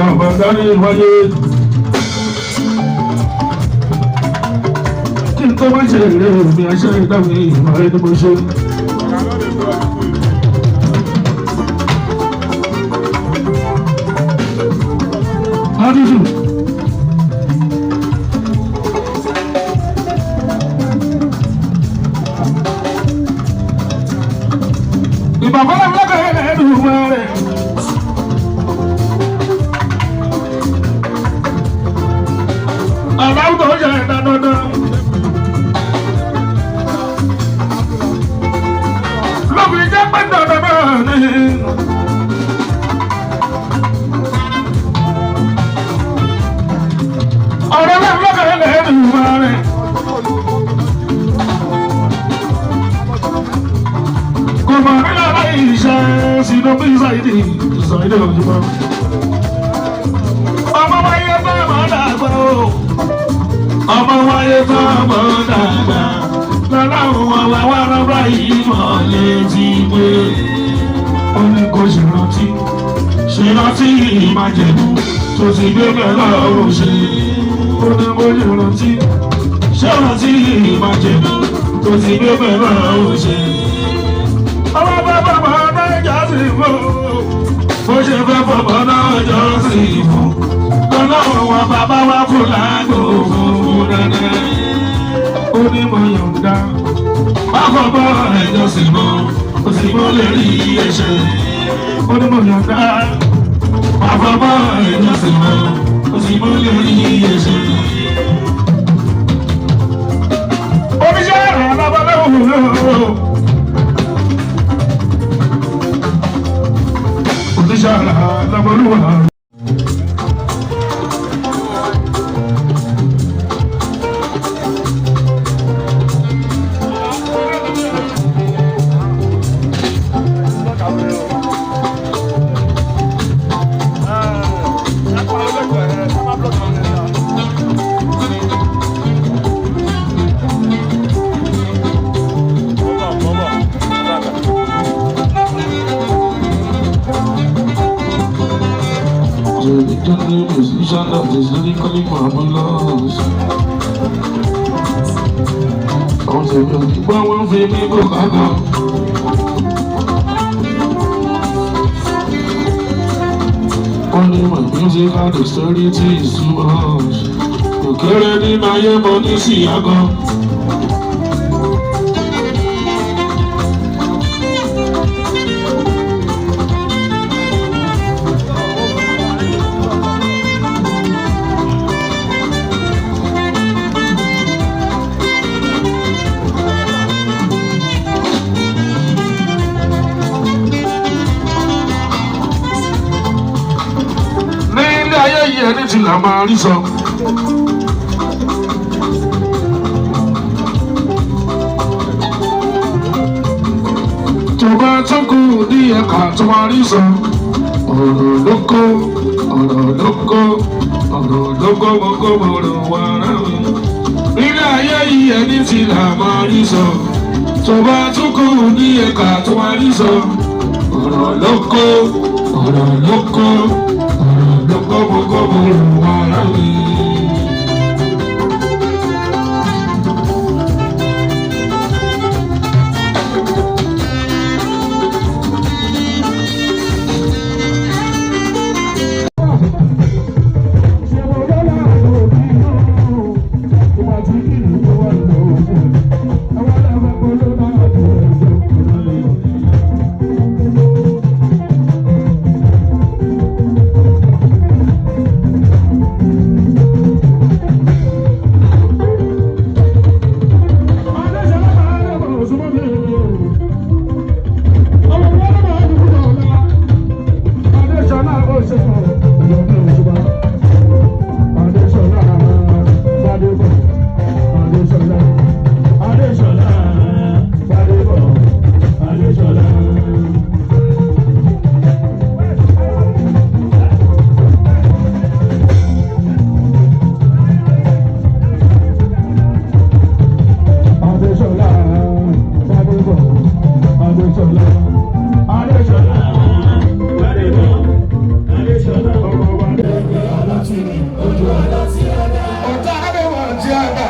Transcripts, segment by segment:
àbàdàrí wáyé. Kí n tó má ṣe èrè mi àṣẹ ìdáwé ìmọ̀ ẹni mo ṣe. Adúdú. Ìbàbọ̀lá lọ́kọ̀ọ́ ẹ̀ẹ́dùn rẹ̀. Aláwọ̀ tó yẹ ẹ̀dá dandan. Lọ́bì jẹ́ pé dandan náà ní. Ọ̀rọ̀ náà lọ́kọ̀ọ́ ẹ̀ẹ́dùn rẹ̀. Kò mọ̀ nílẹ̀ láì ṣe sínú bí Ṣáìdì òjúmọ́. Ọmọ wáyé bá máa dàgbà o. Ọmọ wáyé bá máa dàgbà. Lọ́láhùn àwọn arábá yìí mọ̀ létí pé ó ní kó ṣèrántí ìmájẹ̀mú tó ti gbé pẹ̀lú ọ̀rọ̀ ṣe. Ó ní kó ṣèrántí ìmájẹ̀mú tó ti gbé pẹ̀lú ọ̀rọ̀ ṣe. Ọmọ bàbá máa nájà sí fún bó ṣe fẹ́ fọmọ náà jọ sí fún. Ọlọ́run wọn bàbá wa fún lágbo fún dandan. Ó ní mo yọ̀ǹda má fọmọ ẹ̀jọ̀ sí mọ́ ó sì mọ́ lè rí ẹ̀ṣẹ̀. Ó ní mo yọ̀ǹda má fọmọ ẹ̀jọ̀ sí mọ́ ó sì mọ́ lè rí ẹ̀ṣẹ̀. Oníṣẹ́ ẹ̀rọ alábọ́lẹ́wò lọ́wọ́. Oníṣẹ́ ẹ̀rọ alábọ́lẹ́wò. The musician that is lyrically marvelous. Àwọn tèmi ò dìgbà wọ́n fi mí bò kága. Only my music and the story is too much. Òkèrè nínú ayé mo ní sí àgọ́. Ẹni tí là máa rí sọ. Tó bá tó kù ní ẹ̀ka tó máa rí sọ. Ọ̀rọ̀ lóko mọ̀kọ́ wà ráwé. Nílé ayé yìí ẹni tí là máa rí sọ. Tó bá tó kù ní ẹ̀ka tó máa rí sọ. Ọ̀rọ̀ lóko wà ráwé. ni ojú ọ̀dọ́ sí ọ̀dọ́. Ọ̀tá ni wọ́n ti àgbà.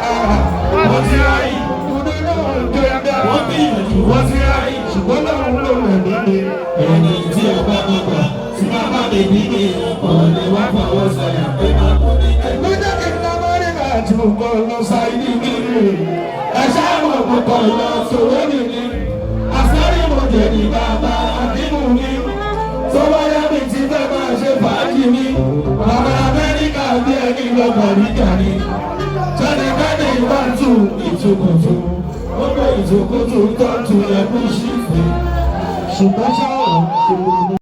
Wọ́n ti ráyè. Ọdún náà ń jó ẹgbẹ́. Wọ́n gbìyànjú wọ́n ti ráyè. Ṣùgbọ́n náà ń lò rẹ̀ lóde. Ẹni tí ọba gbogbo tí bàbá mi bí mi ọ̀lẹ́ wá fọwọ́ sọ̀yà pé máa kọ́ ní ẹgbẹ́. Lọ́jọ́ kí n lọ́wọ́ nígbà tí mo kọ́ lọ sáyé nínú. Ẹ ṣáà mọ̀ mo kọ́ lọ sọ̀rọ̀ nínú. Àsáré mo jẹ̀ ní bàbá àdínú mi. Sọ́wọ́yá mi ti fẹ́ máa ṣe fàájì mi. Bàbá Amẹ́ríkà bí ẹni lọ́gbà níjà ni. Sẹ́nikẹ́ni ìwà tù ìtukùtù. Ó gbé ìtukùtù tọ́tù ẹkún sí fún. Ṣùgbọ́n ṣáà